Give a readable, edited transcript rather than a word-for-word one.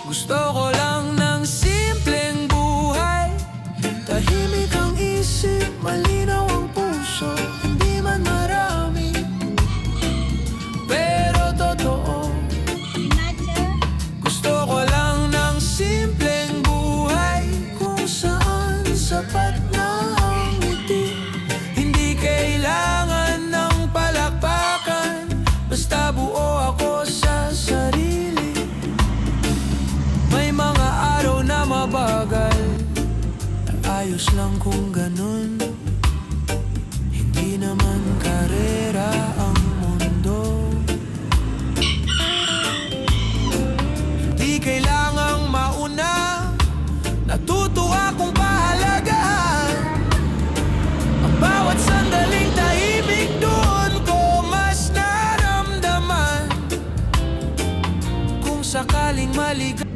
Gusto ko lang ng simpleng buhay, tahimik ang isip, malinaw ang puso. Hindi man marami, pero totoo. Gusto ko lang ng simpleng buhay, kung saan sapat na ang ngiti. Hindi kailangan ng palakpakan, basta buo ako sa sarili. May mga araw na mabagal, ayos lang kung ganun. Hindi naman karera ang mundo. Hindi kailangang mauna, natuto akong pahalagahan ang bawat sandaling tahimik. Doon ko mas naramdaman, kung sakaling maligaw.